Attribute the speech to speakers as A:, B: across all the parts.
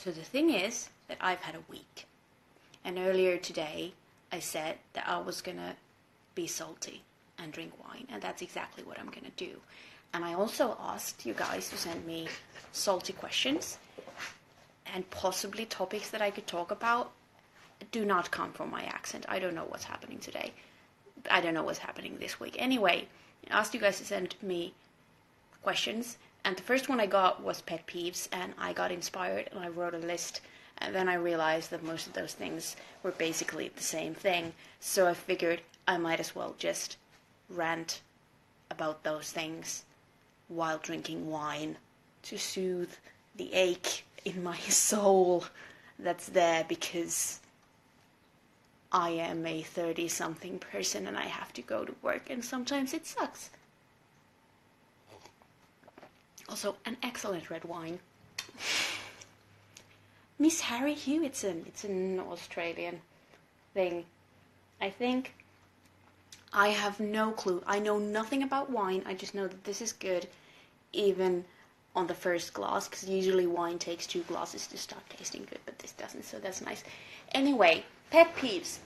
A: So the thing is that I've had a week. And earlier today, I said that I was gonna be salty and drink wine. And that's exactly what I'm gonna do. And I also asked you guys to send me salty questions. And possibly topics that I could talk about. Do not come from my accent. I don't know what's happening today. I don't know what's happening this week. Anyway, I asked you guys to send me questions. And the first one I got was pet peeves. And I got inspired and I wrote a list. And then I realized that most of those things were basically the same thing. So I figured I might as well just rant about those things while drinking wine to soothe the ache in my soul that's there because I am a 30-something person and I have to go to work and sometimes it sucks. Also, an excellent red wine. Miss Harry Hewitson. It's an Australian thing, I think. I have no clue. I know nothing about wine. I just know that this is good, even on the first glass, because usually wine takes 2 glasses to start tasting good, but this doesn't, so that's nice. Anyway, pet peeves.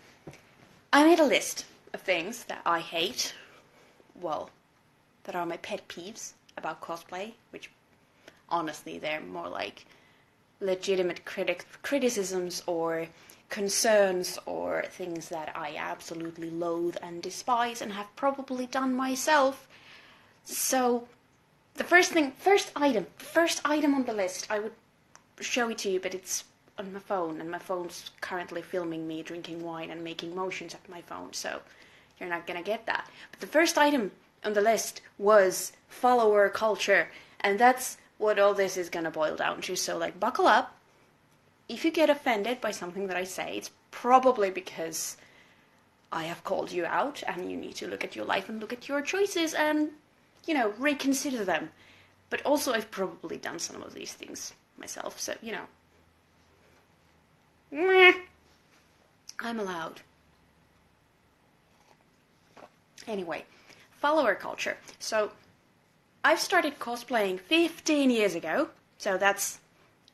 A: I made a list of things that I hate, well, that are my pet peeves about cosplay, which honestly they're more like legitimate criticisms or concerns or things that I absolutely loathe and despise and have probably done myself. So the first item on the list, I would show it to you, but it's on my phone, and my phone's currently filming me drinking wine and making motions at my phone, so you're not gonna get that. But the first item on the list was follower culture, and that's what all this is gonna boil down to, so like buckle up. If you get offended by something that I say, it's probably because I have called you out, and you need to look at your life and look at your choices and, you know, reconsider them. But also, I've probably done some of these things myself, so, you know. I'm allowed. Anyway, follower culture. So, I've started cosplaying 15 years ago, so that's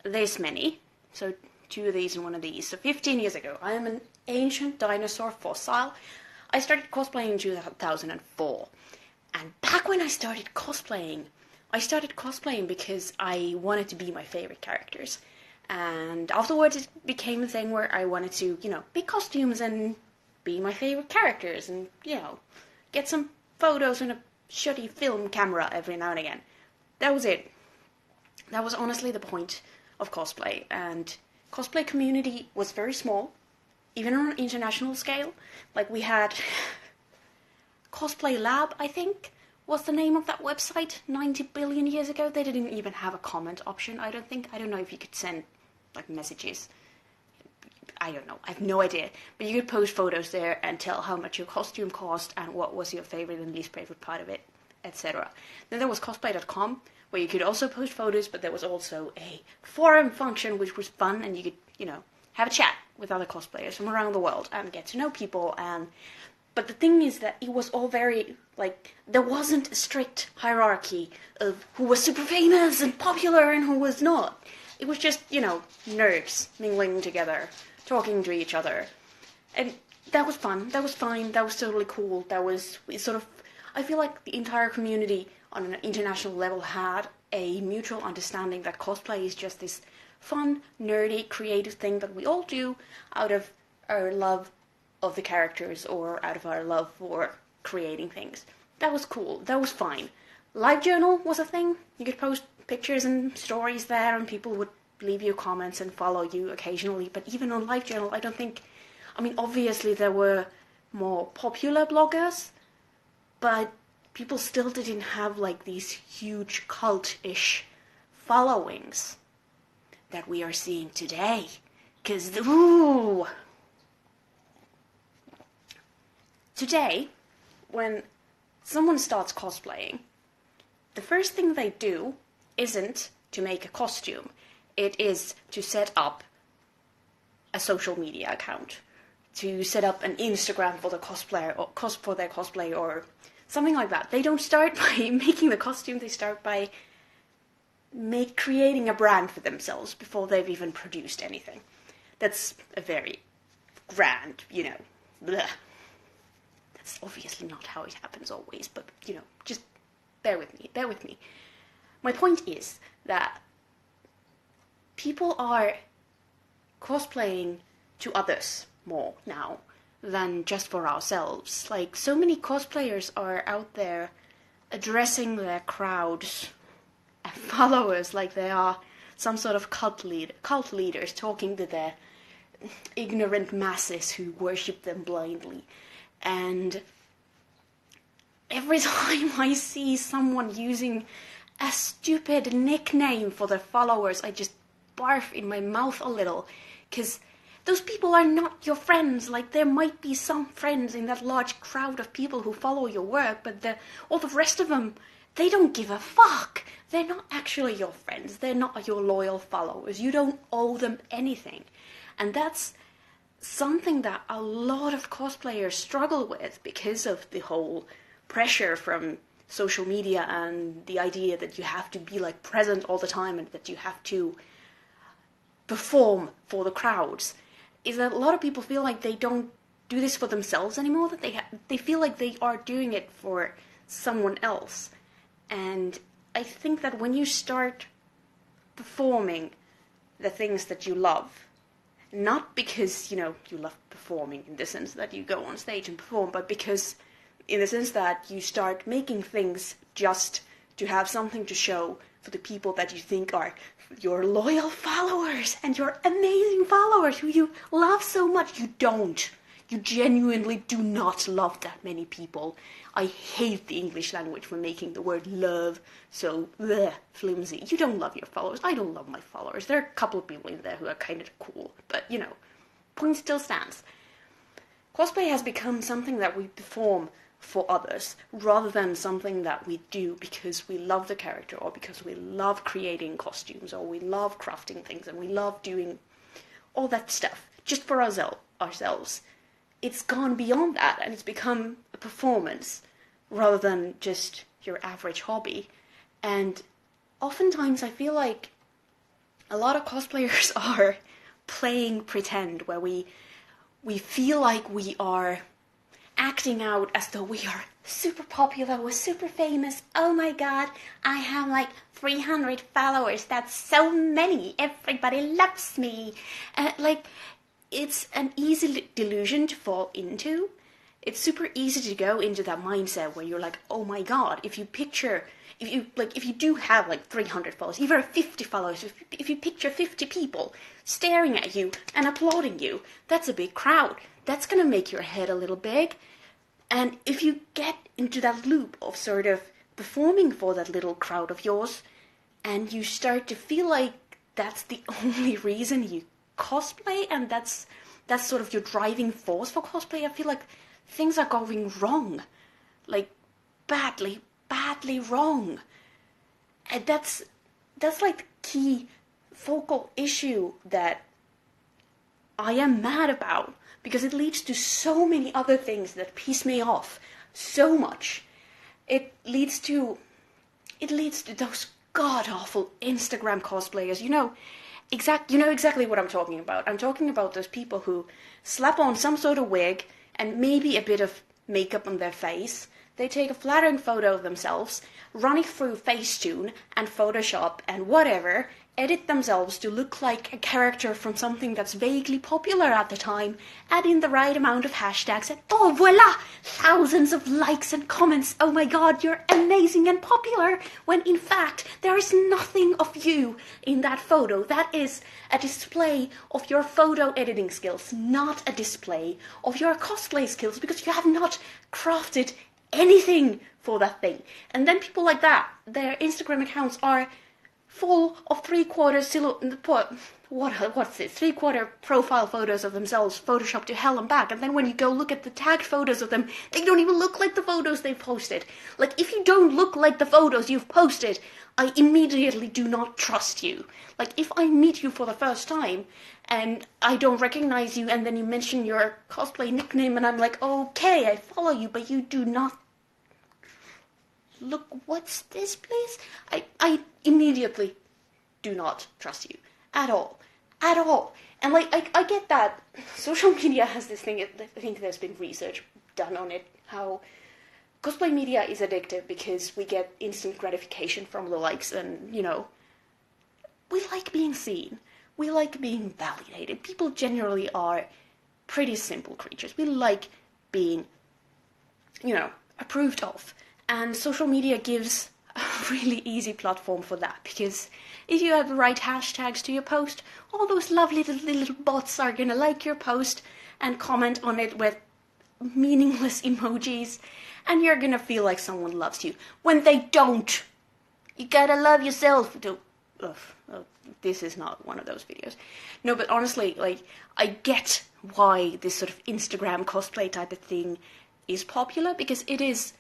A: this many. So 2 of these and 1 of these. So 15 years ago, I am an ancient dinosaur fossil. I started cosplaying in 2004. And back when I started cosplaying because I wanted to be my favorite characters. And afterwards it became a thing where I wanted to, you know, pick costumes and be my favorite characters and, you know, get some photos on a shitty film camera every now and again. That was it. That was honestly the point of cosplay, and cosplay community was very small, even on an international scale. Like we had Cosplay Lab, I think, was the name of that website 90 billion years ago. They didn't even have a comment option, I don't think. I don't know if you could send, like, messages. I don't know. I have no idea. But you could post photos there and tell how much your costume cost and what was your favorite and least favorite part of it, etc. Then there was cosplay.com, where you could also post photos, but there was also a forum function, which was fun, and you could, you know, have a chat with other cosplayers from around the world and get to know people. But the thing is that it was all very, like, there wasn't a strict hierarchy of who was super famous and popular and who was not. It was just, you know, nerds mingling together, talking to each other. And that was fun. That was fine. That was totally cool. That was sort of, I feel like the entire community on an international level had a mutual understanding that cosplay is just this fun, nerdy, creative thing that we all do out of our love of the characters or out of our love for creating things. That was cool. That was fine. LiveJournal was a thing. You could post pictures and stories there and people would leave you comments and follow you occasionally. But even on LiveJournal, I don't think... I mean, obviously there were more popular bloggers, but people still didn't have, like, these huge cult-ish followings that we are seeing today. 'Cause, ooh... Today, when someone starts cosplaying, the first thing they do isn't to make a costume. It is to set up a social media account, to set up an Instagram for the cosplayer or for their cosplay or something like that. They don't start by making the costume. They start by creating a brand for themselves before they've even produced anything. That's a very grand, bleh. That's obviously not how it happens always, but, just bear with me. My point is that people are cosplaying to others more now than just for ourselves. Like, so many cosplayers are out there addressing their crowds and followers like they are some sort of cult leaders talking to their ignorant masses who worship them blindly. And every time I see someone using a stupid nickname for their followers, I just barf in my mouth a little, because those people are not your friends. Like, there might be some friends in that large crowd of people who follow your work, but all the rest of them, they don't give a fuck. They're not actually your friends. They're not your loyal followers. You don't owe them anything. And that's something that a lot of cosplayers struggle with because of the whole pressure from social media and the idea that you have to be like present all the time and that you have to perform for the crowds. Is that a lot of people feel like they don't do this for themselves anymore, that they feel like they are doing it for someone else. And I think that when you start performing the things that you love, not because, you love performing in the sense that you go on stage and perform, but because in the sense that you start making things just to have something to show for the people that you think are your loyal followers and your amazing followers who you love so much. You don't. You genuinely do not love that many people. I hate the English language for making the word love so flimsy. You don't love your followers. I don't love my followers. There are a couple of people in there who are kind of cool, but, point still stands. Cosplay has become something that we perform for others, rather than something that we do because we love the character, or because we love creating costumes, or we love crafting things, and we love doing all that stuff just for ourselves. It's gone beyond that, and it's become a performance rather than just your average hobby. And oftentimes I feel like a lot of cosplayers are playing pretend, where we feel like we are acting out as though we are super popular, we're super famous. Oh my god, I have like 300 followers. That's so many. Everybody loves me. It's an easy delusion to fall into. It's super easy to go into that mindset where you're like, oh my god, if you do have like 300 followers, even 50 followers, if you picture 50 people staring at you and applauding you, that's a big crowd. That's gonna make your head a little big. And if you get into that loop of sort of performing for that little crowd of yours, and you start to feel like that's the only reason you cosplay, and that's sort of your driving force for cosplay, I feel like things are going wrong. Like, badly wrong. And that's like the key focal issue that I am mad about, because it leads to so many other things that piss me off so much. It leads to those god-awful Instagram cosplayers. You know exactly what I'm talking about. I'm talking about those people who slap on some sort of wig and maybe a bit of makeup on their face. They take a flattering photo of themselves, run it through Facetune and Photoshop and whatever, edit themselves to look like a character from something that's vaguely popular at the time, add in the right amount of hashtags, and oh voila! Thousands of likes and comments. Oh my god, you're amazing and popular, when in fact there is nothing of you in that photo. That is a display of your photo editing skills, not a display of your cosplay skills, because you have not crafted anything for that thing. And then people like that, their Instagram accounts are full of three-quarter profile photos of themselves photoshopped to hell and back, and then when you go look at the tagged photos of them, they don't even look like the photos they've posted. Like, if you don't look like the photos you've posted, I immediately do not trust you. Like, if I meet you for the first time and I don't recognize you, and then you mention your cosplay nickname, and I'm like, okay, I follow you, but you do not look, what's this, please? I immediately do not trust you at all. At all. And like, I get that social media has this thing, I think there's been research done on it, how cosplay media is addictive because we get instant gratification from the likes, and, you know, we like being seen. We like being validated. People generally are pretty simple creatures. We like being, you know, approved of. And social media gives a really easy platform for that, because if you have the right hashtags to your post, all those lovely little bots are gonna like your post and comment on it with meaningless emojis, and you're gonna feel like someone loves you when they don't. You gotta love yourself. This is not one of those videos. No, but honestly, like, I get why this sort of Instagram cosplay type of thing is popular, because it is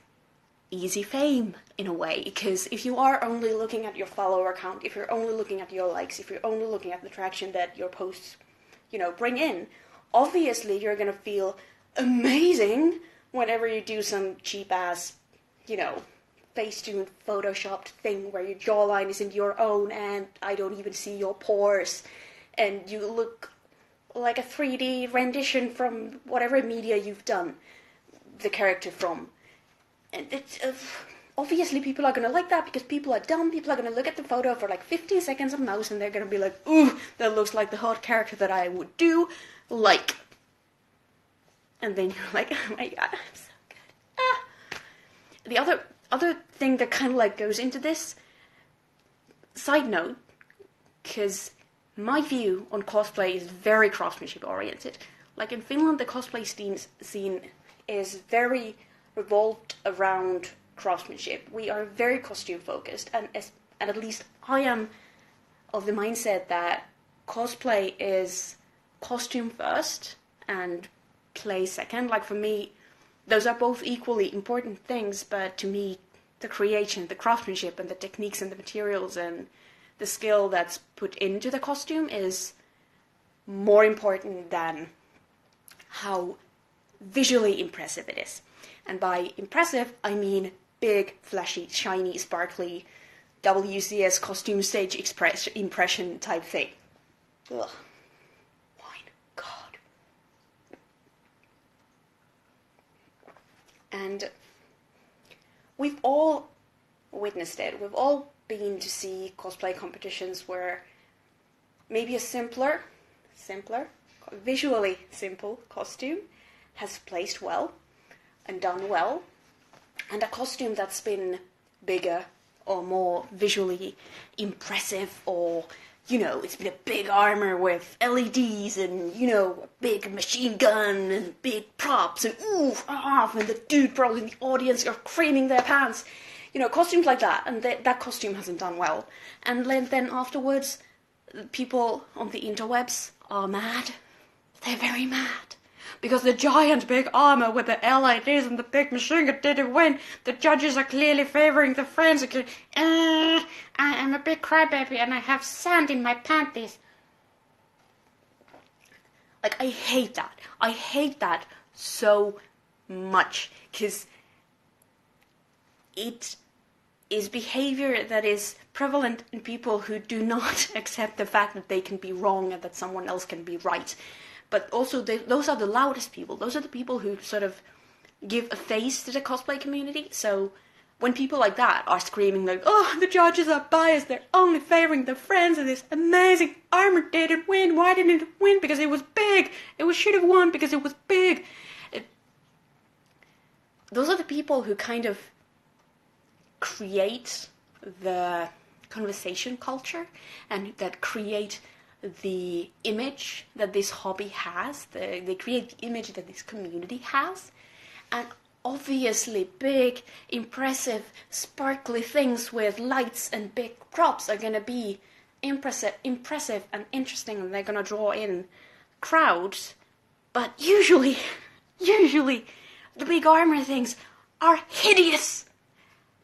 A: easy fame in a way. Because if you are only looking at your follower count, if you're only looking at your likes, if you're only looking at the traction that your posts, you know, bring in, obviously you're gonna feel amazing whenever you do some cheap ass, you know, Facetune photoshopped thing where your jawline isn't your own and I don't even see your pores, and you look like a 3D rendition from whatever media you've done the character from. And it's, obviously people are going to like that, because people are dumb. People are going to look at the photo for like 15 seconds at most, and they're going to be like, ooh, that looks like the hot character that I would do, like. And then you're like, oh my god, I'm so good. Ah. The other thing that kind of like goes into this, side note, because my view on cosplay is very craftsmanship oriented. Like in Finland, the cosplay scene is very revolved around craftsmanship. We are very costume focused, and at least I am of the mindset that cosplay is costume first and play second. Like for me, those are both equally important things, but to me, the creation, the craftsmanship, and the techniques and the materials and the skill that's put into the costume is more important than how visually impressive it is. And by impressive, I mean big, flashy, shiny, sparkly, WCS costume stage impression type thing. Ugh. My God. And we've all witnessed it. We've all been to see cosplay competitions where maybe a simpler, visually simple costume has placed well and done well, and a costume that's been bigger or more visually impressive, or, you know, it's been a big armor with LEDs and, you know, a big machine gun and big props and and the dude bros in the audience are creaming their pants. You know, costumes like that, and that costume hasn't done well. And then afterwards, people on the interwebs are mad. They're very mad. Because the giant big armor with the LEDs and the big machine gun didn't win. The judges are clearly favoring the friends. I am a big crybaby and I have sand in my panties. Like, I hate that. I hate that so much. Because it is behavior that is prevalent in people who do not accept the fact that they can be wrong and that someone else can be right. But also, those are the loudest people. Those are the people who sort of give a face to the cosplay community. So when people like that are screaming like, oh, the judges are biased, they're only favoring their friends, and this amazing armor didn't win. Why didn't it win? Because it was big. It should have won because it was big. Those are the people who kind of create the conversation culture, and that create the image that this hobby has. They create the image that this community has. And obviously big, impressive, sparkly things with lights and big props are going to be impressive and interesting, and they're going to draw in crowds. But usually, the big armor things are hideous.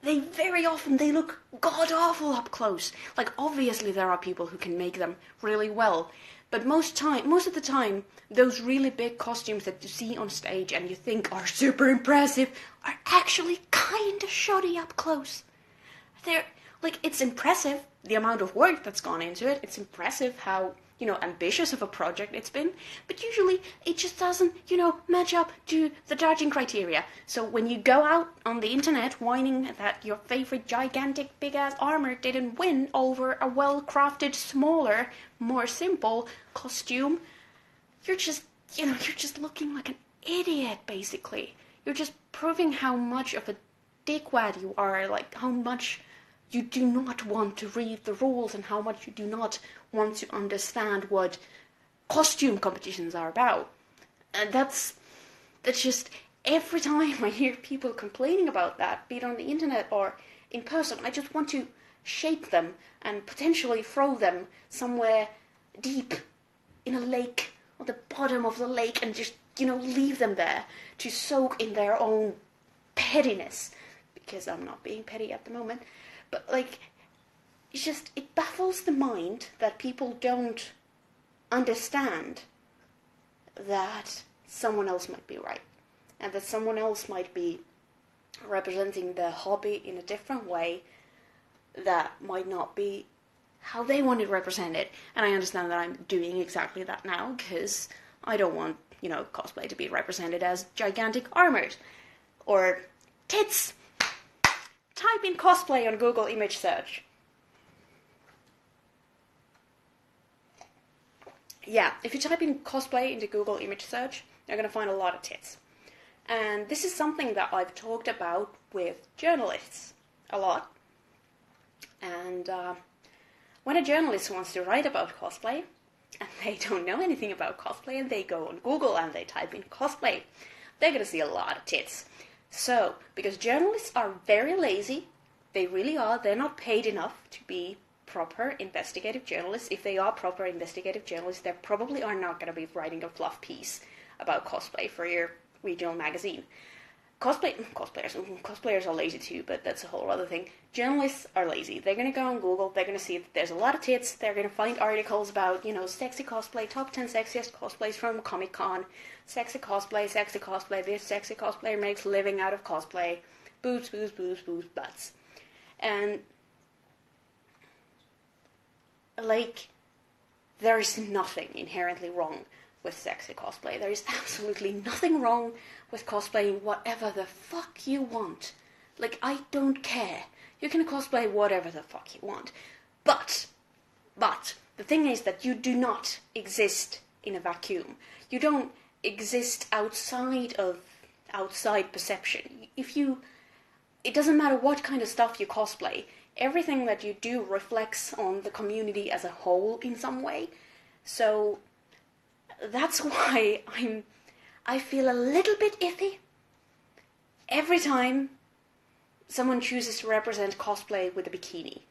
A: Very often they look god-awful up close. Like, obviously there are people who can make them really well, but most of the time, those really big costumes that you see on stage and you think are super impressive are actually kinda shoddy up close. like, it's impressive, the amount of work that's gone into it. It's impressive how, ambitious of a project it's been. But usually, it just doesn't, match up to the judging criteria. So when you go out on the internet whining that your favorite gigantic big-ass armor didn't win over a well-crafted, smaller, more simple costume, you're just looking like an idiot, basically. You're just proving how much of a dickwad you are, like how much you do not want to read the rules and how much you do not want to understand what costume competitions are about. And that's just, every time I hear people complaining about that, be it on the internet or in person, I just want to shake them and potentially throw them somewhere deep in a lake, or the bottom of the lake, and just, leave them there to soak in their own pettiness. Because I'm not being petty at the moment. But, like, it baffles the mind that people don't understand that someone else might be right. And that someone else might be representing the hobby in a different way that might not be how they want it represented. And I understand that I'm doing exactly that now, because I don't want, cosplay to be represented as gigantic armors. Or tits! Type in cosplay on Google image search. Yeah, if you type in cosplay into Google image search, you're going to find a lot of tits. And this is something that I've talked about with journalists a lot. And when a journalist wants to write about cosplay, and they don't know anything about cosplay, and they go on Google and they type in cosplay, they're going to see a lot of tits. So, because journalists are very lazy, they really are, they're not paid enough to be proper investigative journalists. If they are proper investigative journalists, they probably are not going to be writing a fluff piece about cosplay for your regional magazine. Cosplayers are lazy too, but that's a whole other thing. Journalists are lazy. They're going to go on Google, they're going to see that there's a lot of tits, they're going to find articles about, sexy cosplay, top 10 sexiest cosplays from Comic-Con, sexy cosplay, this sexy cosplayer makes a living out of cosplay, boobs, butts. And, like, there is nothing inherently wrong with sexy cosplay. There is absolutely nothing wrong with cosplaying whatever the fuck you want. Like, I don't care. You can cosplay whatever the fuck you want. But, the thing is that you do not exist in a vacuum. You don't exist outside perception. It doesn't matter what kind of stuff you cosplay. Everything that you do reflects on the community as a whole in some way. So, that's why I feel a little bit iffy every time someone chooses to represent cosplay with a bikini.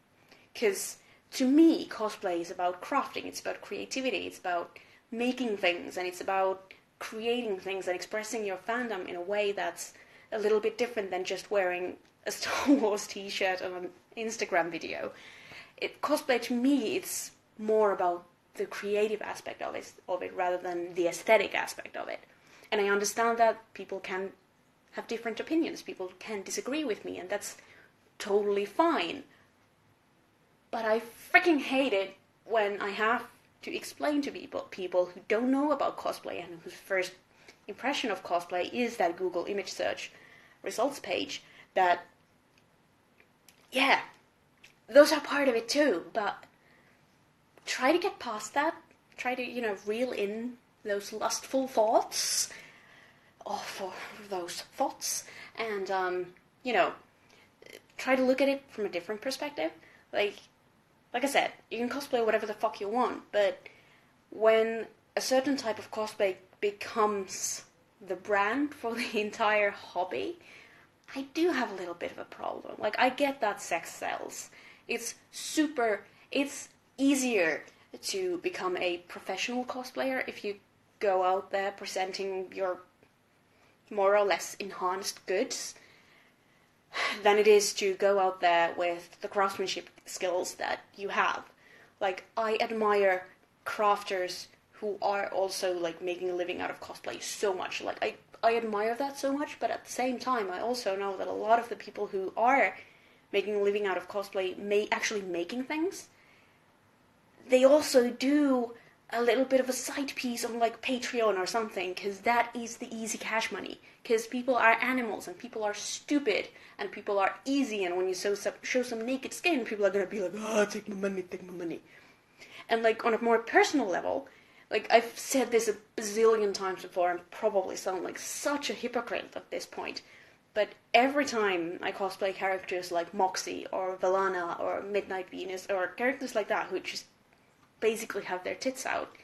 A: Because to me, cosplay is about crafting, it's about creativity, it's about making things, and it's about creating things and expressing your fandom in a way that's a little bit different than just wearing a Star Wars t-shirt on an Instagram video. Cosplay, to me, it's more about the creative aspect of it rather than the aesthetic aspect of it. And I understand that people can have different opinions, people can disagree with me, and that's totally fine. But I freaking hate it when I have to explain to people who don't know about cosplay and whose first impression of cosplay is that Google image search results page, that, yeah, those are part of it too, but try to get past that. Try to, reel in those lustful thoughts, and, try to look at it from a different perspective. Like I said, you can cosplay whatever the fuck you want, but when a certain type of cosplay becomes the brand for the entire hobby, I do have a little bit of a problem. Like, I get that sex sells. It's easier to become a professional cosplayer if you go out there presenting your more or less enhanced goods than it is to go out there with the craftsmanship skills that you have. Like, I admire crafters who are also, like, making a living out of cosplay so much. Like, I admire that so much, but at the same time, I also know that a lot of the people who are making a living out of cosplay, actually making things, they also do a little bit of a side piece on like Patreon or something, because that is the easy cash money. Because people are animals and people are stupid and people are easy, and when you show some naked skin, people are gonna be like, oh, take my money, take my money. And like on a more personal level, like I've said this a bazillion times before and probably sound like such a hypocrite at this point, but every time I cosplay characters like Moxie or Valana or Midnight Venus or characters like that who just basically have their tits out,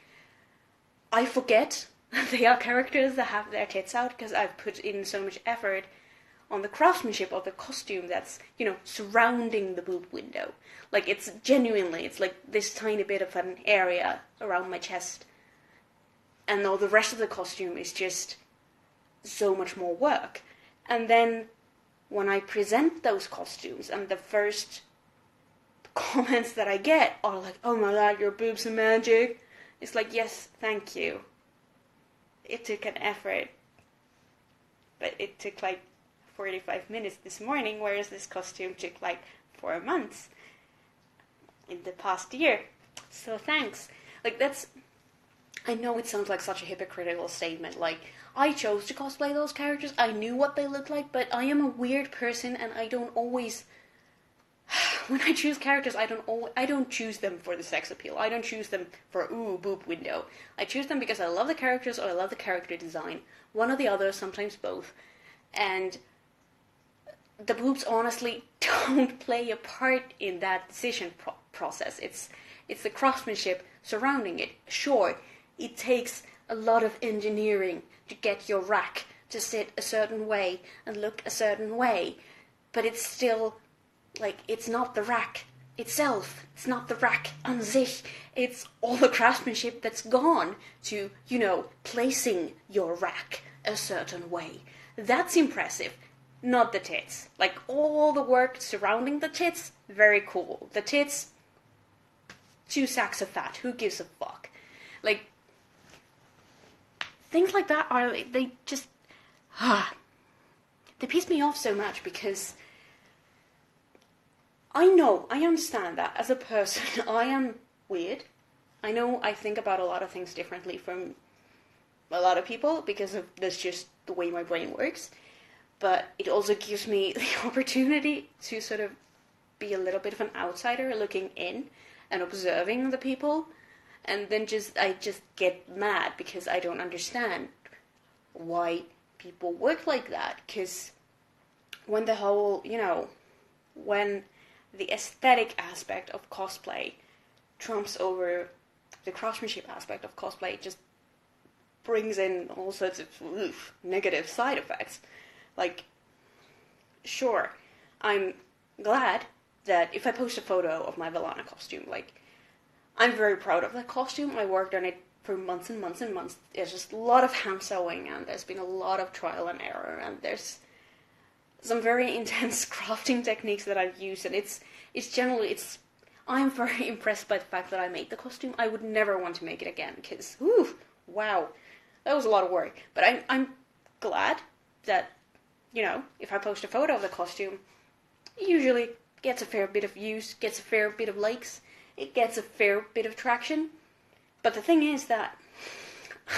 A: I forget they are characters that have their tits out, because I've put in so much effort on the craftsmanship of the costume that's, surrounding the boob window. Like, it's genuinely, it's like this tiny bit of an area around my chest, and all the rest of the costume is just so much more work. And then when I present those costumes, and the first comments that I get are like, oh my god, your boobs are magic. It's like, yes, thank you. It took an effort. But it took like 45 minutes this morning, whereas this costume took like 4 months in the past year. So thanks. Like, that's... I know it sounds like such a hypocritical statement, like, I chose to cosplay those characters, I knew what they looked like, but I am a weird person and I don't always... When I choose characters, I don't choose them for the sex appeal. I don't choose them for, ooh, boob window. I choose them because I love the characters or I love the character design. One or the other, sometimes both. And the boobs honestly don't play a part in that decision process. It's the craftsmanship surrounding it. Sure, it takes a lot of engineering to get your rack to sit a certain way and look a certain way, but it's still... like, it's not the rack itself. It's not the rack an sich. It's all the craftsmanship that's gone to, placing your rack a certain way. That's impressive. Not the tits. Like, all the work surrounding the tits, very cool. The tits, 2 sacks of fat. Who gives a fuck? Like, things like that are, they just, they piss me off so much, because I understand that as a person, I am weird. I know I think about a lot of things differently from a lot of people, because that's just the way my brain works. But it also gives me the opportunity to sort of be a little bit of an outsider looking in and observing the people. And then I just get mad because I don't understand why people work like that. Because when the whole, when the aesthetic aspect of cosplay trumps over the craftsmanship aspect of cosplay, it just brings in all sorts of negative side effects. Like, sure, I'm glad that if I post a photo of my Valana costume, like, I'm very proud of that costume. I worked on it for months and months and months. There's just a lot of hand sewing, and there's been a lot of trial and error, and there's some very intense crafting techniques that I've used, and I'm very impressed by the fact that I made the costume. I would never want to make it again, because, wow, that was a lot of work. But I'm glad that, if I post a photo of the costume, it usually gets a fair bit of views, gets a fair bit of likes, it gets a fair bit of traction. But the thing is that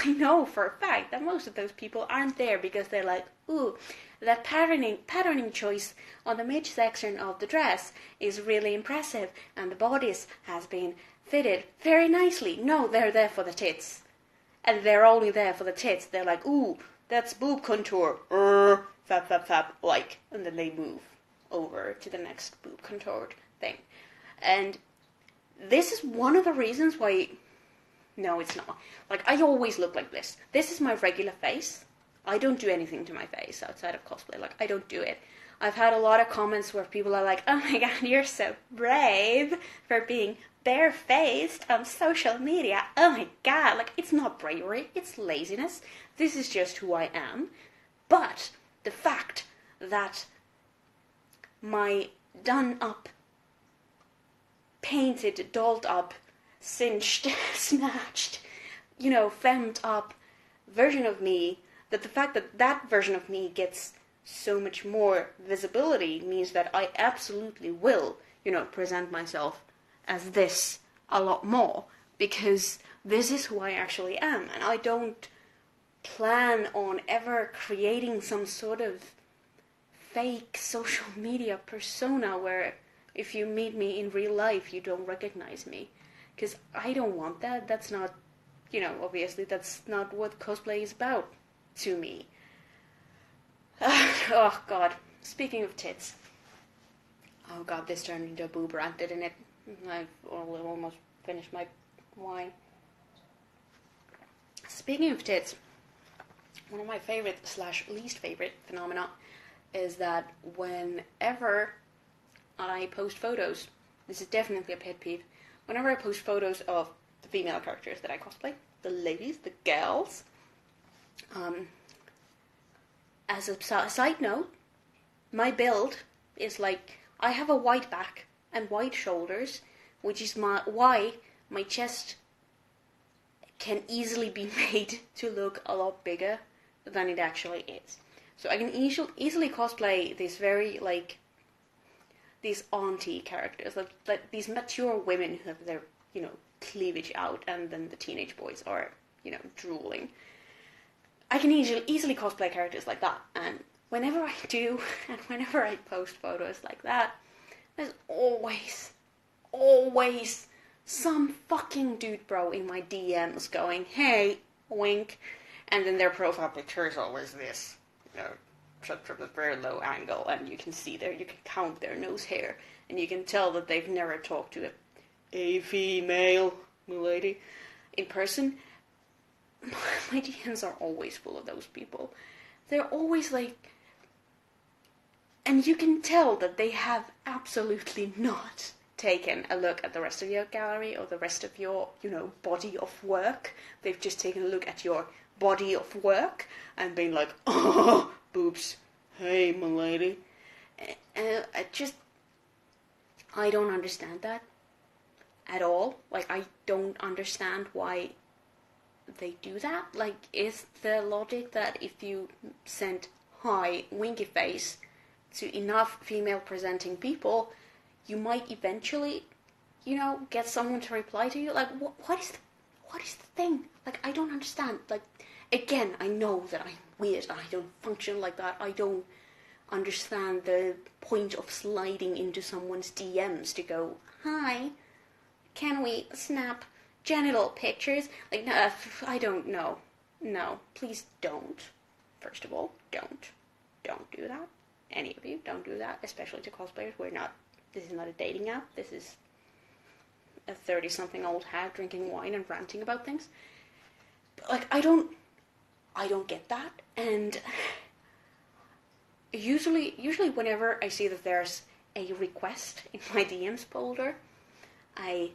A: I know for a fact that most of those people aren't there because they're like, ooh, that patterning choice on the midsection of the dress is really impressive, and the bodice has been fitted very nicely. No, they're there for the tits. And they're only there for the tits. They're like, ooh, that's boob contour. Fap, fap, fap, like. And then they move over to the next boob contoured thing. And this is one of the reasons why... No, it's not. Like, I always look like this. This is my regular face. I don't do anything to my face outside of cosplay. Like, I don't do it. I've had a lot of comments where people are like, oh my god, you're so brave for being barefaced on social media. Oh my god, like, it's not bravery, it's laziness. This is just who I am. But the fact that my done up, painted, dolled up, cinched, snatched, femmed up version of me, that the fact that that version of me gets so much more visibility means that I absolutely will, present myself as this a lot more, because this is who I actually am, and I don't plan on ever creating some sort of fake social media persona where if you meet me in real life you don't recognize me, because I don't want that. That's not, obviously that's not what cosplay is about to me. Oh god, speaking of tits. Oh god, this turned into a boob rant, didn't it? I've almost finished my wine. Speaking of tits, one of my favorite / least favorite phenomena is that whenever I post photos, this is definitely a pet peeve, whenever I post photos of the female characters that I cosplay, the ladies, the gals, as a side note, my build is like, I have a white back and white shoulders, which is why my chest can easily be made to look a lot bigger than it actually is. So I can easily cosplay these very, these auntie characters, like these mature women who have their, cleavage out, and then the teenage boys are, drooling. I can easily cosplay characters like that, and whenever I do, and whenever I post photos like that, there's always some fucking dude bro in my DMs going, hey, wink, and then their profile picture is always this, shot from a very low angle, and you can count their nose hair, and you can tell that they've never talked to a female lady in person. My DMs are always full of those people. They're always and you can tell that they have absolutely not taken a look at the rest of your gallery or the rest of your, body of work. They've just taken a look at your body of work and been like, oh, boobs, hey, my lady. I don't understand that at all. I don't understand why they do that. Is the logic that if you send hi, winky face to enough female presenting people, you might eventually, get someone to reply to you? What is the thing? I don't understand. Again, I know that I'm weird and I don't function like that. I don't understand the point of sliding into someone's DMs to go, hi, can we snap genital pictures? No, I don't know. No, please don't. First of all, don't do that. Any of you, don't do that, especially to cosplayers. This is not a dating app. This is a 30-something old hag drinking wine and ranting about things. But, I don't get that. And usually whenever I see that there's a request in my DMs folder, I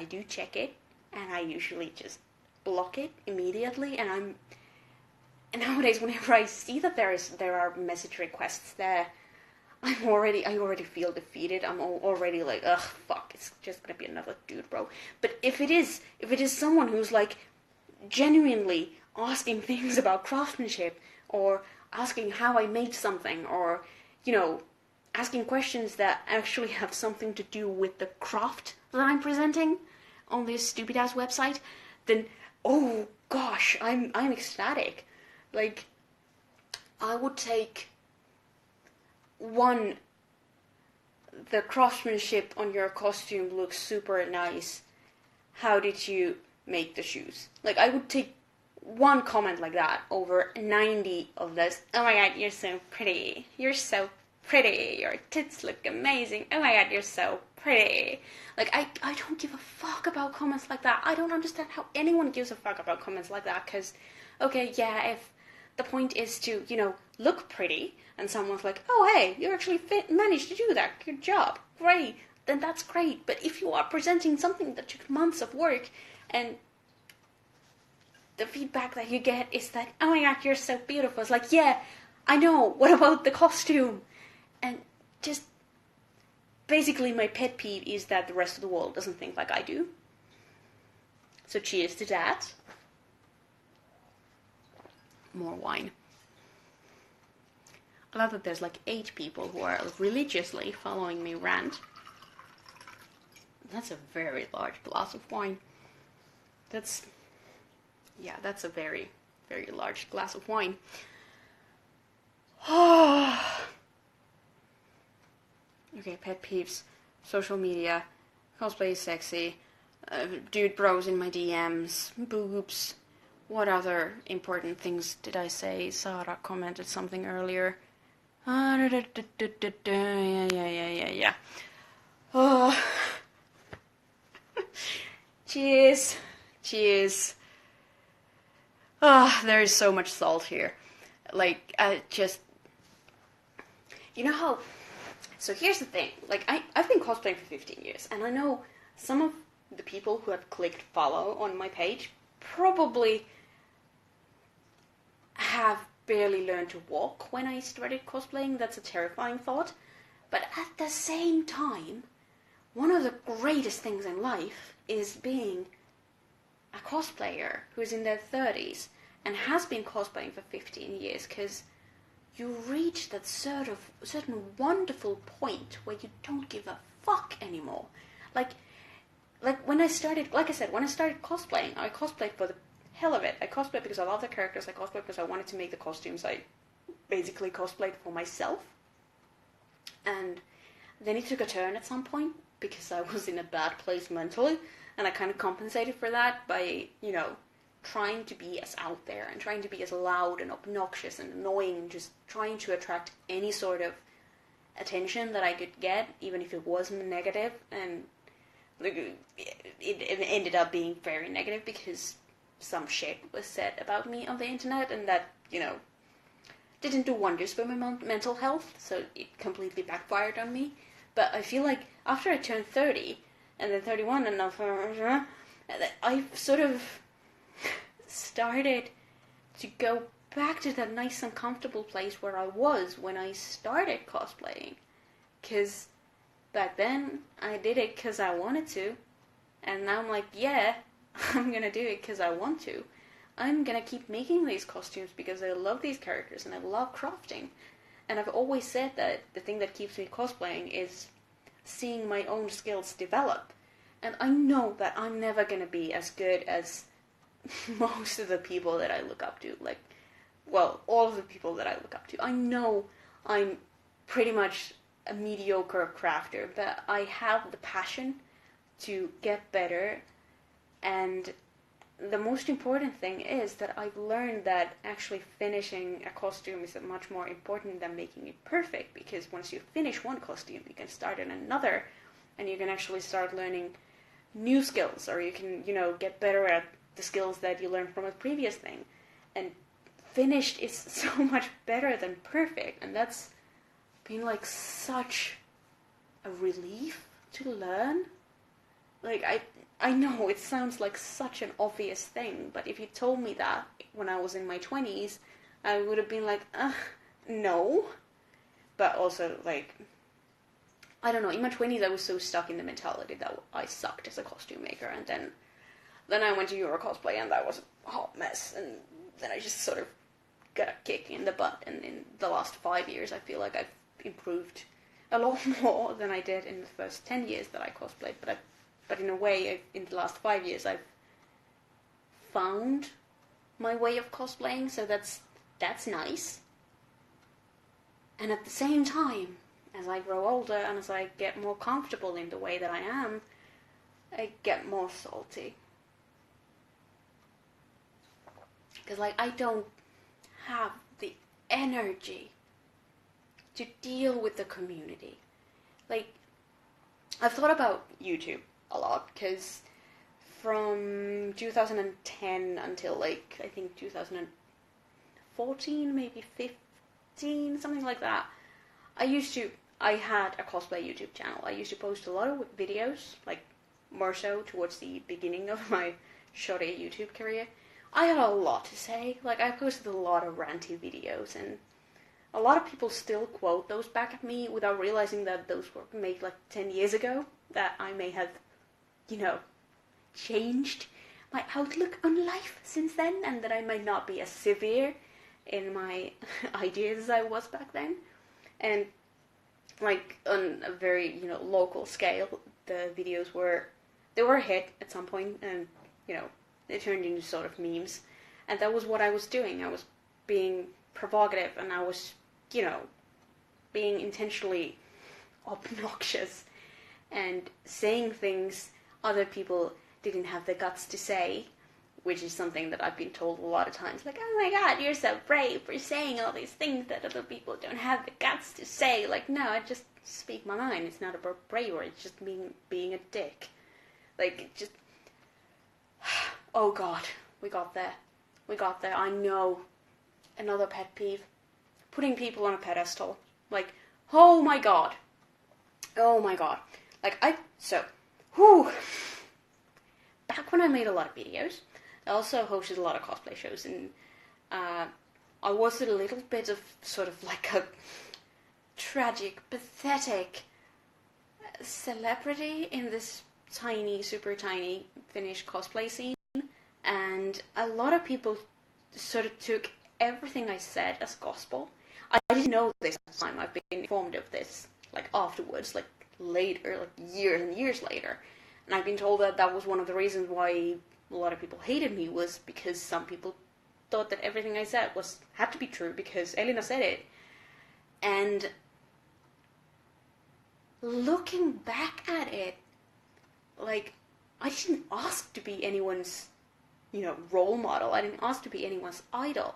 A: do check it, and I usually just block it immediately. And nowadays, whenever I see that there are message requests there, I already feel defeated. I'm already like, ugh, fuck, it's just gonna be another dude, bro. But if it is someone who's genuinely asking things about craftsmanship, or asking how I made something, or asking questions that actually have something to do with the craft that I'm presenting on this stupid ass website, then oh gosh, I'm ecstatic. I would take one, the craftsmanship on your costume looks super nice. How did you make the shoes? I would take one comment like that over 90 of those. Oh my god, you're so pretty. You're so pretty. Your tits look amazing. Oh my god, you're so pretty. I don't give a fuck about comments like that. I don't understand how anyone gives a fuck about comments like that, because, okay, yeah, if the point is to, look pretty, and someone's like, oh, hey, you actually managed to do that, good job, great, then that's great. But if you are presenting something that took months of work, and the feedback that you get is that, oh my god, you're so beautiful, it's yeah, I know, what about the costume? And just, basically my pet peeve is that the rest of the world doesn't think like I do. So cheers to that. More wine. I love that there's like 8 people who are religiously following me rant. That's a very large glass of wine. That's a very, very large glass of wine. Okay, pet peeves. Social media. Cosplay is sexy. Dude bros in my DMs. Boobs. What other important things did I say? Sarah commented something earlier. Yeah. Oh. Cheers. There is so much salt here. Like, you know how... So here's the thing. Like, I've been cosplaying for 15 years, and I know some of the people who have clicked follow on my page probably have barely learned to walk when I started cosplaying. That's a terrifying thought. But at the same time, one of the greatest things in life is being a cosplayer who's in their 30s and has been cosplaying for 15 years, because you reach that certain wonderful point where you don't give a fuck anymore. Like when I started, like I said, when I started cosplaying, I cosplayed for the hell of it. I cosplayed because I love the characters. I cosplayed because I wanted to make the costumes. I basically cosplayed for myself. And then it took a turn at some point because I was in a bad place mentally, and I kind of compensated for that by, trying to be as out there and trying to be as loud and obnoxious and annoying and just trying to attract any sort of attention that I could get, even if it wasn't negative. And it ended up being very negative because some shit was said about me on the internet, and that, didn't do wonders for my mental health, so it completely backfired on me. But I feel like after I turned 30, and then 31, and now I've sort of started to go back to that nice and comfortable place where I was when I started cosplaying. Because back then, I did it because I wanted to. And now I'm like, yeah, I'm gonna do it because I want to. I'm gonna keep making these costumes because I love these characters and I love crafting. And I've always said that the thing that keeps me cosplaying is seeing my own skills develop. And I know that I'm never gonna be as good as most of the people that I look up to. All of the people that I look up to. I know I'm pretty much a mediocre crafter, but I have the passion to get better. And the most important thing is that I've learned that actually finishing a costume is much more important than making it perfect, because once you finish one costume, you can start on another, and you can actually start learning new skills, or you can, get better at the skills that you learned from a previous thing. And finished is so much better than perfect, and that's been like such a relief to learn. Like, I know it sounds like such an obvious thing, but if you told me that when I was in my 20s, I would have been like, no. But also, like, I don't know, in my 20s I was so stuck in the mentality that I sucked as a costume maker, and then I went to Euro cosplay, and that was a hot mess, and then I just sort of got a kick in the butt, and in the last 5 years I feel like I've improved a lot more than I did in the first 10 years that I cosplayed, but in a way, in the last 5 years I've found my way of cosplaying, so that's nice. And at the same time, as I grow older and as I get more comfortable in the way that I am, I get more salty. Because, I don't have the energy to deal with the community. I've thought about YouTube a lot, because from 2010 until, I think 2014, maybe 15, something like that, I had a cosplay YouTube channel. I used to post a lot of videos, more so towards the beginning of my shoddy YouTube career. I had a lot to say. I posted a lot of ranty videos, and a lot of people still quote those back at me without realizing that those were made 10 years ago, that I may have, changed my outlook on life since then, and that I might not be as severe in my ideas as I was back then. And like on a very, local scale, the videos they were a hit at some point, and they turned into sort of memes. And that was what I was doing. I was being provocative, and I was, being intentionally obnoxious and saying things other people didn't have the guts to say, which is something that I've been told a lot of times. Like, oh my god, you're so brave for saying all these things that other people don't have the guts to say. Like, no, I just speak my mind. It's not about bravery. It's just being a dick. Like, it just... Oh god, we got there. We got there. I know. Another pet peeve. Putting people on a pedestal. Like, oh my god. Oh my god. Like, back when I made a lot of videos, I also hosted a lot of cosplay shows, and I was a little bit of sort of like a tragic, pathetic celebrity in this tiny, super tiny Finnish cosplay scene, and a lot of people sort of took everything I said as gospel. I didn't know this at the time. I've been informed of this, like, afterwards, like, later, like, years and years later. And I've been told that that was one of the reasons why a lot of people hated me, was because some people thought that everything I said had to be true because Elina said it. And looking back at it, like, I didn't ask to be anyone's, role model. I didn't ask to be anyone's idol.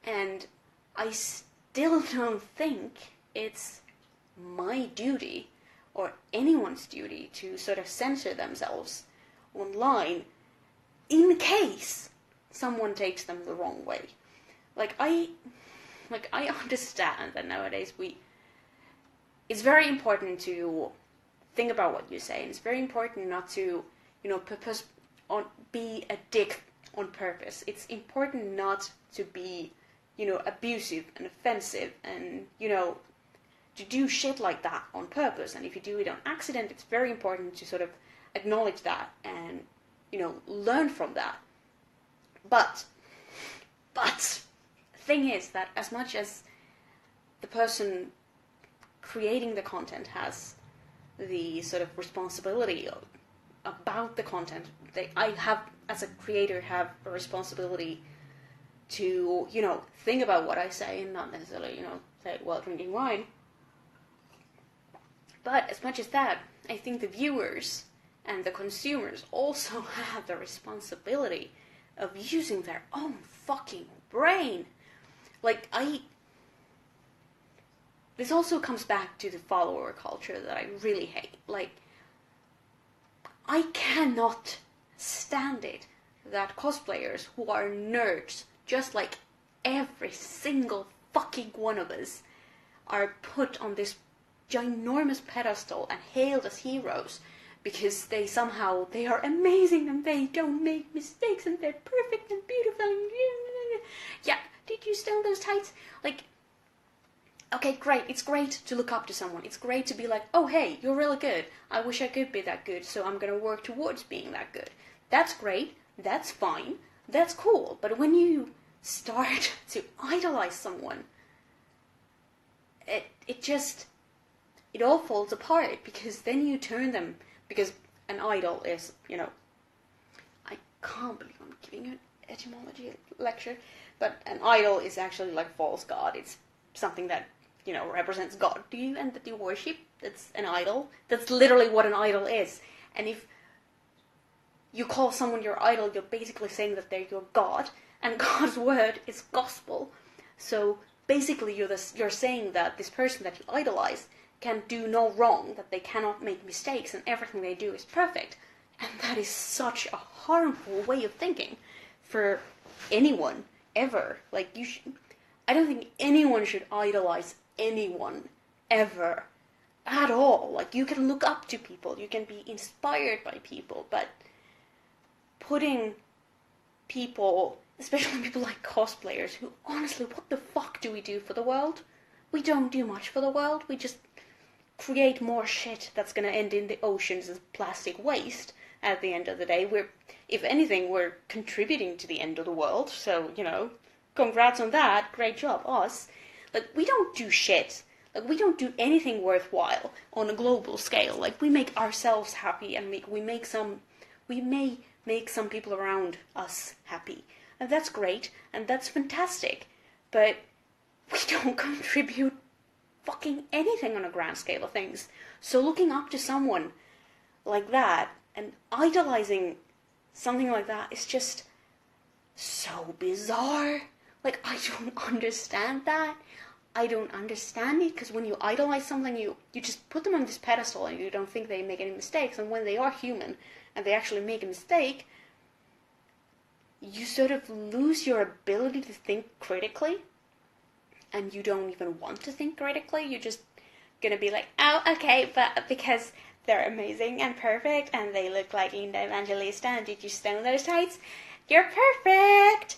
A: And I still don't think it's my duty or anyone's duty to sort of censor themselves online in case someone takes them the wrong way. I understand that nowadays it's very important to think about what you say, and it's very important not to, be a dick on purpose. It's important not to be, abusive and offensive and, to do shit like that on purpose. And if you do it on accident, it's very important to sort of acknowledge that and, learn from that. But the thing is that as much as the person creating the content has the sort of responsibility about the content, I have, as a creator, have a responsibility to, think about what I say and not necessarily, say it while drinking wine. But as much as that, I think the viewers and the consumers also have the responsibility of using their own fucking brain. This also comes back to the follower culture that I really hate. I cannot stand it that cosplayers who are nerds, just like every single fucking one of us, are put on this ginormous pedestal and hailed as heroes because they are amazing and they don't make mistakes and they're perfect and beautiful and yeah, did you steal those tights? Okay, great, it's great to look up to someone. It's great to be like, oh hey, you're really good. I wish I could be that good, so I'm gonna work towards being that good. That's great, that's fine, that's cool. But when you start to idolize someone, it all falls apart, because then you turn them, because an idol is, I can't believe I'm giving an etymology lecture, but an idol is actually like false god. It's something that, represents God to you and that you worship. That's an idol. That's literally what an idol is. And if you call someone your idol, you're basically saying that they're your God, and God's word is gospel. So basically you're saying that this person that you idolize can do no wrong, that they cannot make mistakes, and everything they do is perfect. And that is such a harmful way of thinking for anyone, ever. I don't think anyone should idolize anyone, ever, at all. You can look up to people, you can be inspired by people, but putting people, especially people like cosplayers, who honestly, what the fuck do we do for the world? We don't do much for the world. We just create more shit that's gonna end in the oceans as plastic waste. At the end of the day, if anything, we're contributing to the end of the world. So, congrats on that, great job, us. Like, we don't do shit. Like, we don't do anything worthwhile on a global scale. Like, we make ourselves happy, and we may make some people around us happy. And that's great, and that's fantastic. But we don't contribute fucking anything on a grand scale of things. So looking up to someone like that, and idolizing something like that, is just so bizarre. Like, I don't understand that. I don't understand it, because when you idolize something, you just put them on this pedestal and you don't think they make any mistakes, and when they are human and they actually make a mistake, you sort of lose your ability to think critically, and you don't even want to think critically. You're just gonna be like, oh, okay, but because they're amazing and perfect and they look like Linda Evangelista and did you stone those tights? You're perfect!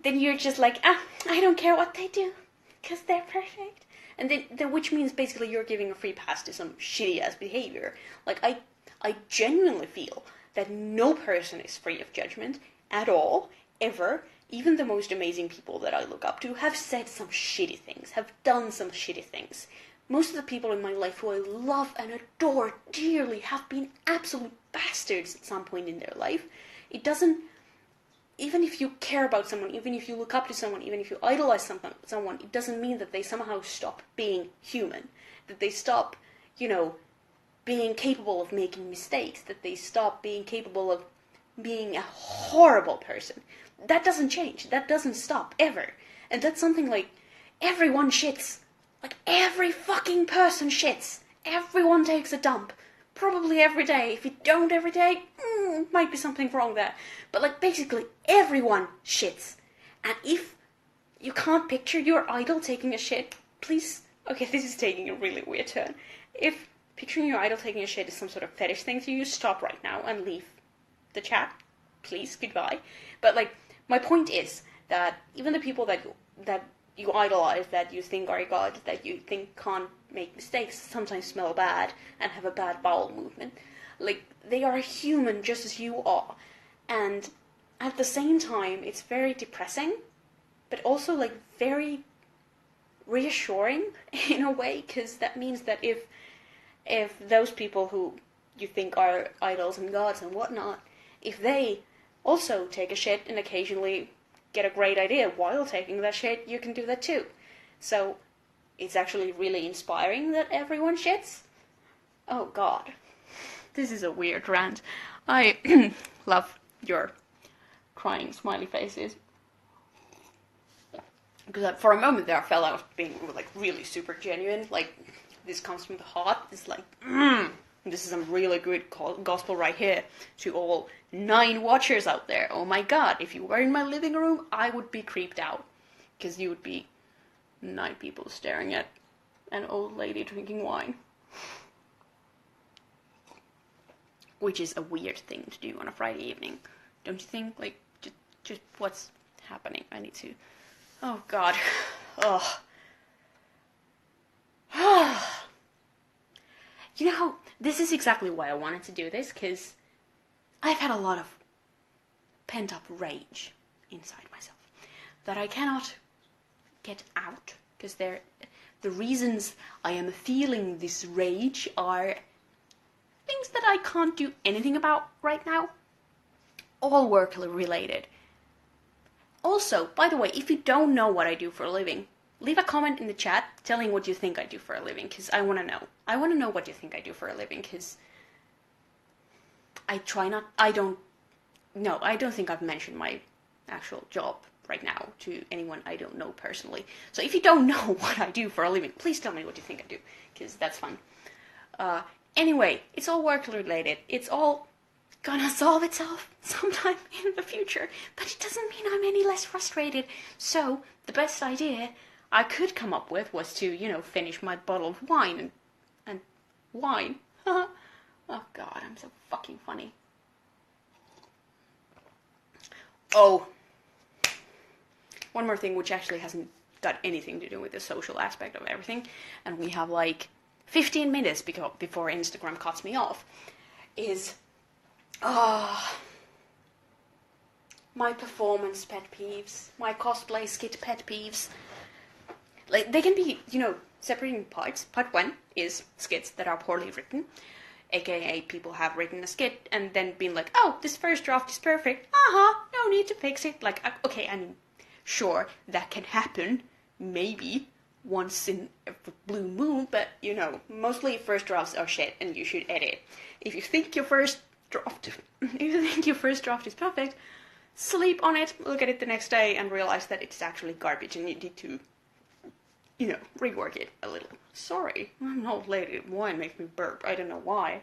A: Then you're just like, I don't care what they do, because they're perfect. And then which means basically you're giving a free pass to some shitty ass behavior. Like, I genuinely feel that no person is free of judgment at all, ever. Even the most amazing people that I look up to have said some shitty things, have done some shitty things. Most of the people in my life who I love and adore dearly have been absolute bastards at some point in their life. It doesn't... Even if you care about someone, even if you look up to someone, even if you idolize someone, it doesn't mean that they somehow stop being human. That they stop, being capable of making mistakes. That they stop being capable of being a horrible person. That doesn't change. That doesn't stop, ever. And that's something like, everyone shits. Like, every fucking person shits. Everyone takes a dump. Probably every day. If you don't every day, might be something wrong there. But, like, basically, everyone shits. And if you can't picture your idol taking a shit, please... Okay, this is taking a really weird turn. If picturing your idol taking a shit is some sort of fetish thing to you, stop right now and leave the chat. Please, goodbye. But, like, my point is that even the people that you idolize, that you think are gods, that you think can't make mistakes, sometimes smell bad, and have a bad bowel movement. Like, they are human just as you are. And at the same time, it's very depressing, but also, like, very reassuring in a way, because that means that if those people who you think are idols and gods and whatnot, if they also take a shit and occasionally get a great idea while taking that shit, you can do that too. So, it's actually really inspiring that everyone shits. Oh god. This is a weird rant. I love your crying smiley faces. Because for a moment there I felt I was being like really super genuine. Like, this comes from the heart. It's like, this is some really good gospel right here to all 9 watchers out there. Oh my god, if you were in my living room, I would be creeped out. Because you would be 9 people staring at an old lady drinking wine. Which is a weird thing to do on a Friday evening. Don't you think? Like, just what's happening? I need to... Oh god. Ugh. You know, this is exactly why I wanted to do this, because I've had a lot of pent-up rage inside myself that I cannot get out, because the reasons I am feeling this rage are things that I can't do anything about right now, all work-related. Also, by the way, if you don't know what I do for a living, leave a comment in the chat telling what you think I do for a living, because I want to know. I want to know what you think I do for a living, because I don't think I've mentioned my actual job right now to anyone I don't know personally. So if you don't know what I do for a living, please tell me what you think I do, because that's fun. Anyway, it's all work-related. It's all gonna solve itself sometime in the future, but it doesn't mean I'm any less frustrated. So, the best idea I could come up with was to, finish my bottle of wine and wine. Oh god, I'm so fucking funny. Oh, one more thing which actually hasn't got anything to do with the social aspect of everything, and we have like 15 minutes before Instagram cuts me off, is my performance pet peeves, my cosplay skit pet peeves. Like, they can be, separating parts. Part 1 is skits that are poorly written, aka people have written a skit and then been like, oh, this first draft is perfect, no need to fix it. Like, okay, I mean, sure, that can happen, maybe, once in a blue moon, but, mostly first drafts are shit and you should edit. If you think your first draft is perfect, sleep on it, look at it the next day and realize that it's actually garbage and you need to, rework it a little. Sorry, I'm an old lady. Wine makes me burp. I don't know why.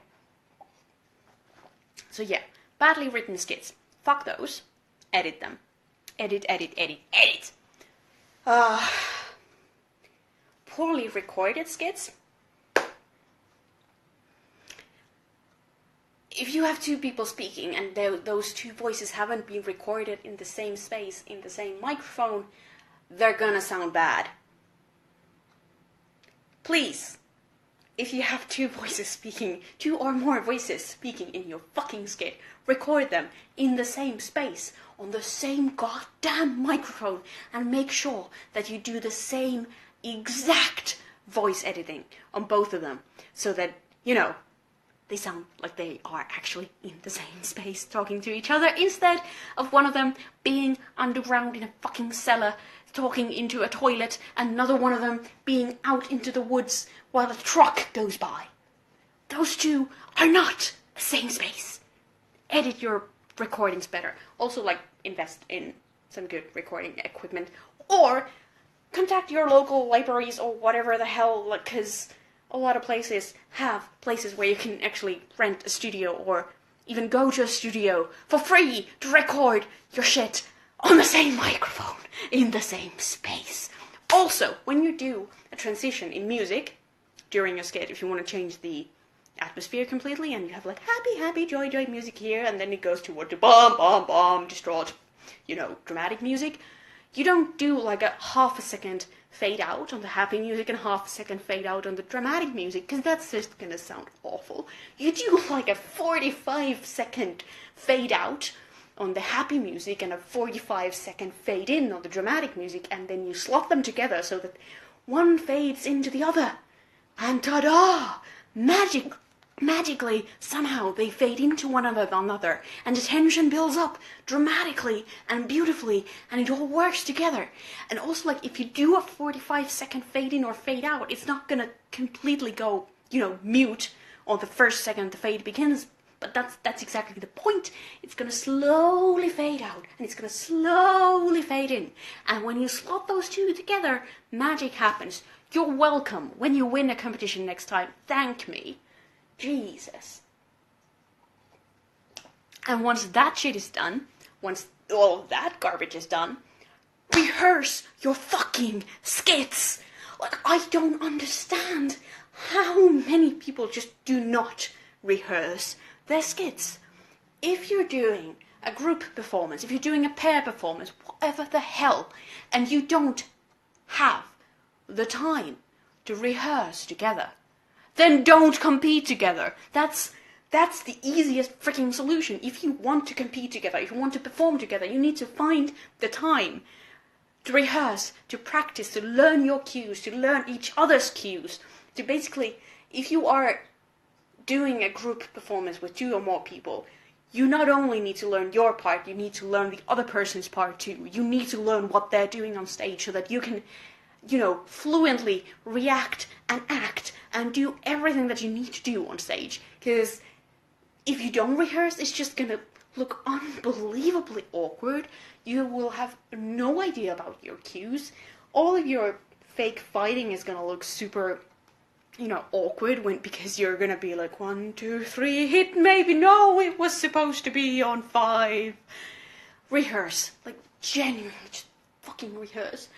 A: So yeah, badly written skits. Fuck those. Edit them. Edit. Poorly recorded skits. If you have two people speaking and those two voices haven't been recorded in the same space, in the same microphone, they're gonna sound bad. Please, if you have two or more voices speaking in your fucking skit, record them in the same space, on the same goddamn microphone, and make sure that you do the same exact voice editing on both of them, so that, they sound like they are actually in the same space talking to each other, instead of one of them being underground in a fucking cellar talking into a toilet, and another one of them being out into the woods while a truck goes by. Those two are not the same space. Edit your recordings better. Also, invest in some good recording equipment, or contact your local libraries or whatever the hell, because a lot of places have places where you can actually rent a studio or even go to a studio for free to record your shit on the same microphone, in the same space. Also, when you do a transition in music during a skit, if you want to change the atmosphere completely, and you have happy, joy music here, and then it goes toward the bomb, distraught, dramatic music, you don't do a half a second fade out on the happy music and half a second fade out on the dramatic music, because that's just gonna sound awful. You do a 45-second fade out on the happy music and a 45-second fade in on the dramatic music, and then you slot them together so that one fades into the other. And ta-da! Magically, somehow they fade into one another, and the tension builds up dramatically and beautifully, and it all works together. And also, if you do a 45-second fade in or fade out, it's not gonna completely go, mute on the first second the fade begins. But that's exactly the point. It's gonna slowly fade out, and it's gonna slowly fade in. And when you slot those two together, magic happens. You're welcome. When you win a competition next time, thank me. Jesus. And once that shit is done, once all of that garbage is done, rehearse your fucking skits. I don't understand how many people just do not rehearse their skits. If you're doing a group performance, if you're doing a pair performance, whatever the hell, and you don't have the time to rehearse together, then don't compete together. That's the easiest freaking solution. If you want to compete together, if you want to perform together, you need to find the time to rehearse, to practice, to learn your cues, to learn each other's cues, to basically, if you are doing a group performance with two or more people, you not only need to learn your part, you need to learn the other person's part too. You need to learn what they're doing on stage so that you can, fluently react and act and do everything that you need to do on stage. Because if you don't rehearse, it's just gonna look unbelievably awkward. You will have no idea about your cues. All of your fake fighting is gonna look super, awkward because you're gonna be 1, 2, 3, hit, maybe, no, it was supposed to be on 5. Rehearse. Genuinely, just fucking rehearse.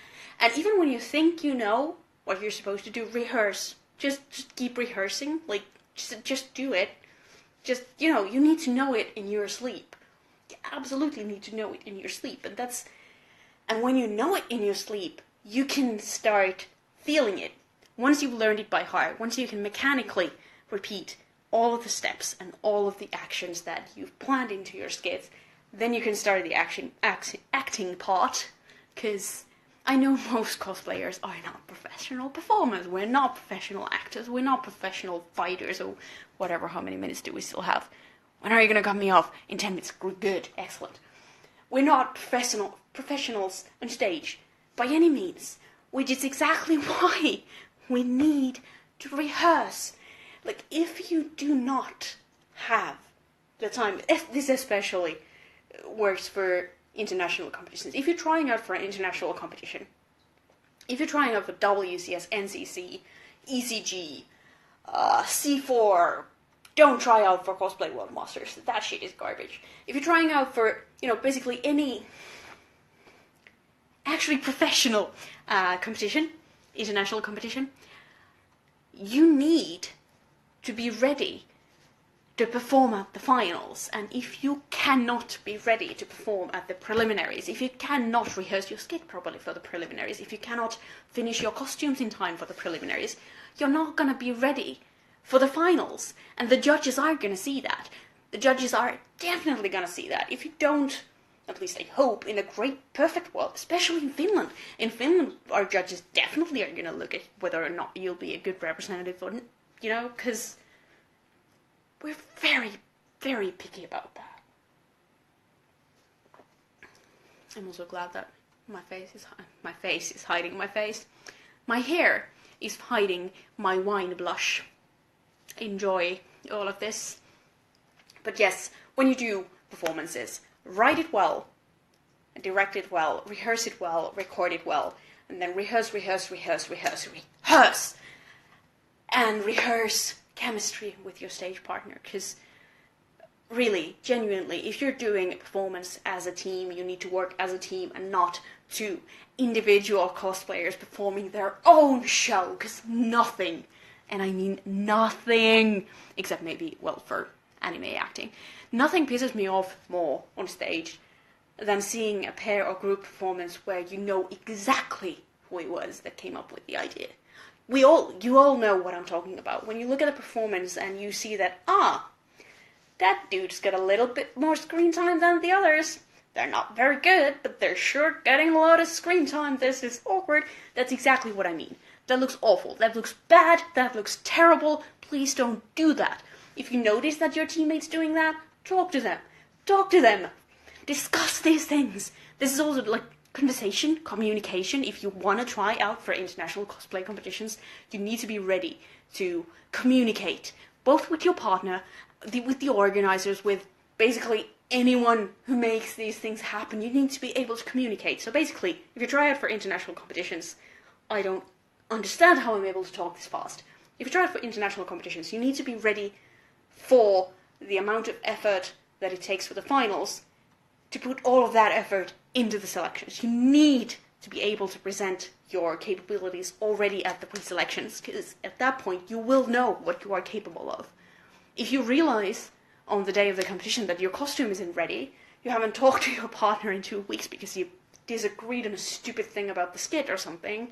A: And even when you think you know what you're supposed to do, rehearse. Just keep rehearsing. Just do it. Just, you need to know it in your sleep. You absolutely need to know it in your sleep. And when you know it in your sleep, you can start feeling it. Once you've learned it by heart, once you can mechanically repeat all of the steps and all of the actions that you've planned into your skits, then you can start the acting part, because I know most cosplayers are not professional performers. We're not professional actors. We're not professional fighters, or whatever. How many minutes do we still have? When are you going to cut me off? In 10 minutes. Good. Excellent. We're not professionals on stage by any means, which is exactly why we need to rehearse. Like, if you do not have the time, this especially works for international competitions. If you're trying out for an international competition, if you're trying out for WCS, NCC, ECG, C4, don't try out for Cosplay World Masters. That shit is garbage. If you're trying out for, basically any actually professional competition, international competition, you need to be ready to perform at the finals. And if you cannot be ready to perform at the preliminaries, if you cannot rehearse your skit properly for the preliminaries, if you cannot finish your costumes in time for the preliminaries, you're not going to be ready for the finals. And the judges are going to see that. The judges are definitely going to see that. If you don't, at least I hope, in a great, perfect world, especially in Finland. In Finland, our judges definitely are going to look at whether or not you'll be a good representative, or, because we're very, very picky about that. I'm also glad that my face is hiding my face. My hair is hiding my wine blush. Enjoy all of this. But yes, when you do performances, write it well, direct it well, rehearse it well, record it well, and then rehearse, and rehearse chemistry with your stage partner. Because really, genuinely, if you're doing a performance as a team, you need to work as a team and not two individual cosplayers performing their own show. Because nothing, and I mean nothing, except maybe, for anime acting, nothing pisses me off more on stage than seeing a pair or group performance where you know exactly who it was that came up with the idea. You all know what I'm talking about. When you look at a performance and you see that, that dude's got a little bit more screen time than the others. They're not very good, but they're sure getting a lot of screen time. This is awkward. That's exactly what I mean. That looks awful. That looks bad. That looks terrible. Please don't do that. If you notice that your teammate's doing that, talk to them. Discuss these things. This is also like conversation, communication. If you want to try out for international cosplay competitions, you need to be ready to communicate, both with your partner, with the organizers, with basically anyone who makes these things happen. You need to be able to communicate. So basically, if you try out for international competitions, I don't understand how I'm able to talk this fast. If you try out for international competitions, you need to be ready for the amount of effort that it takes for the finals to put all of that effort into the selections. You need to be able to present your capabilities already at the pre-selections, because at that point you will know what you are capable of. If you realize on the day of the competition that your costume isn't ready, you haven't talked to your partner in 2 weeks because you disagreed on a stupid thing about the skit or something,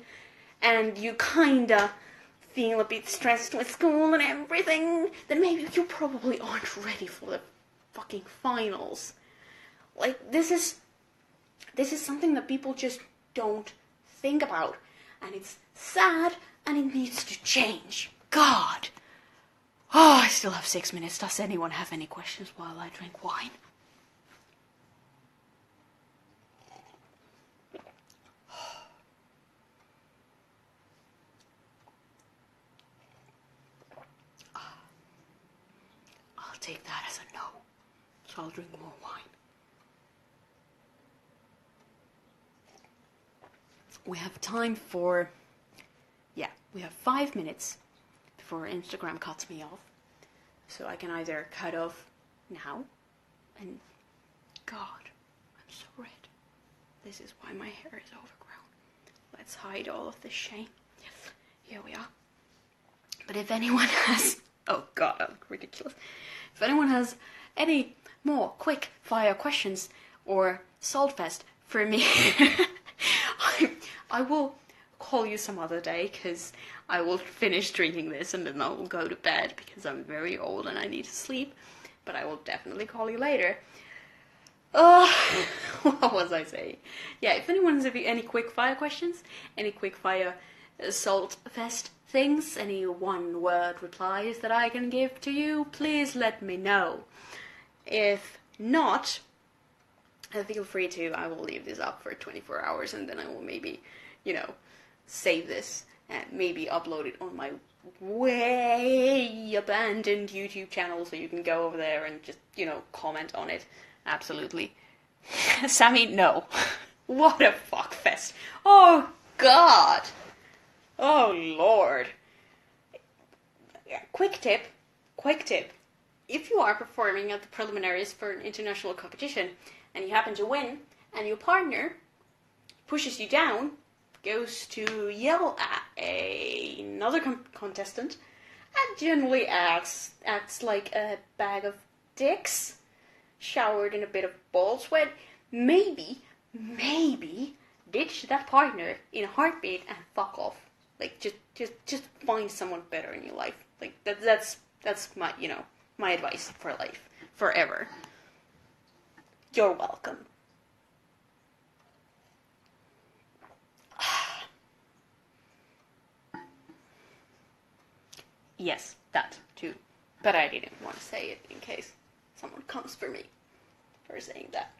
A: and you kinda feel a bit stressed with school and everything, then maybe you probably aren't ready for the fucking finals. Like, this is something that people just don't think about. And it's sad, and it needs to change. God. I still have 6 minutes. Does anyone have any questions while I drink wine? I'll take that as a no. So I'll drink more wine. We have time for, we have 5 minutes before Instagram cuts me off. So I can either cut off now, and God, I'm so red. This is why my hair is overgrown. Let's hide all of this shame. Yes, here we are. But if anyone has, oh God, I look ridiculous. If anyone has any more quick fire questions or Saltfest for me, I will call you some other day, because I will finish drinking this and then I will go to bed because I'm very old and I need to sleep. But I will definitely call you later. Uh, what was I saying? Yeah, if anyone has any quick fire questions, any quick fire Salt Fest things, any one word replies that I can give to you, please let me know. If not, feel free to. I will leave this up for 24 hours and then I will maybe, save this and maybe upload it on my way abandoned YouTube channel so you can go over there and just, comment on it. Absolutely. Sammy, no. What a fuckfest. Oh, God. Oh, Lord. Quick tip. If you are performing at the preliminaries for an international competition and you happen to win and your partner pushes you down, goes to yell at another contestant, and generally acts like a bag of dicks, showered in a bit of ball sweat, maybe ditch that partner in a heartbeat and fuck off. Like, just find someone better in your life. Like, that's my, my advice for life. Forever. You're welcome. Yes, that too. But I didn't want to say it in case someone comes for me for saying that.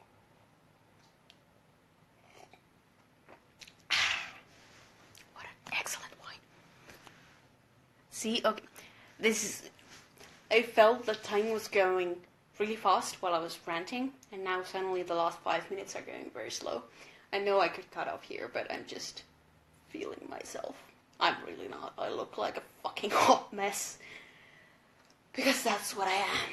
A: What an excellent wine. See, okay, I felt that time was going really fast while I was ranting, and now suddenly the last 5 minutes are going very slow. I know I could cut off here, but I'm just feeling myself. I'm really not. I look like a fucking hot mess. Because that's what I am.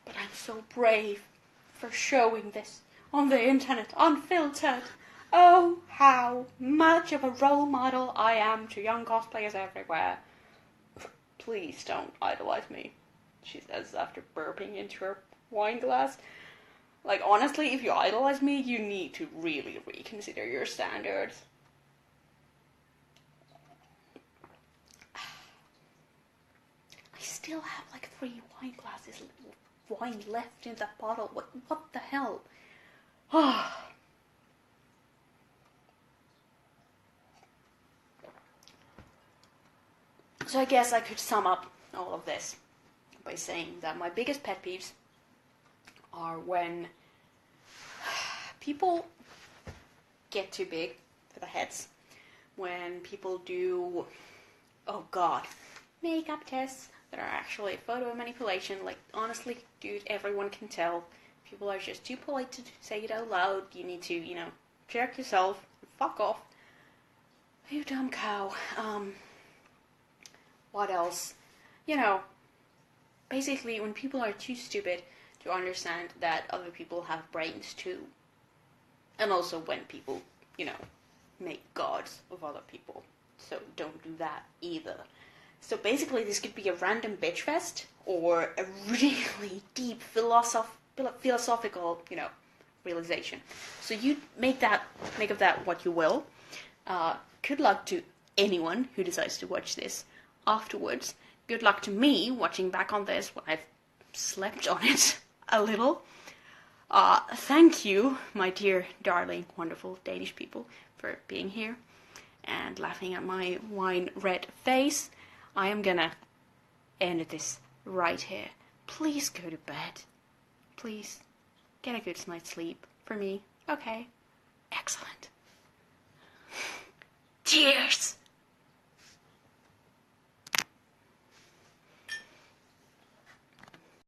A: But I'm so brave for showing this on the internet, unfiltered. Oh, how much of a role model I am to young cosplayers everywhere. Please don't idolize me, she says after burping into her wine glass. Like, honestly, if you idolize me, you need to really reconsider your standards. I still have like 3 wine glasses of wine left in that bottle. What the hell? So I guess I could sum up all of this by saying that my biggest pet peeves are when people get too big for the heads, when people do, oh god, makeup tests that are actually photo manipulation. Like, honestly, dude, everyone can tell. People are just too polite to say it out loud. You need to, check yourself. Fuck off. You dumb cow. What else? Basically, when people are too stupid to understand that other people have brains too. And also when people, make gods of other people. So don't do that either. So basically, this could be a random bitch fest or a really deep philosophical, realization. So you make of that what you will. Good luck to anyone who decides to watch this afterwards. Good luck to me watching back on this when I've slept on it a little. Thank you, my dear, darling, wonderful Danish people, for being here and laughing at my wine red face. I am gonna end this right here. Please go to bed. Please get a good night's sleep for me. Okay. Excellent. Cheers!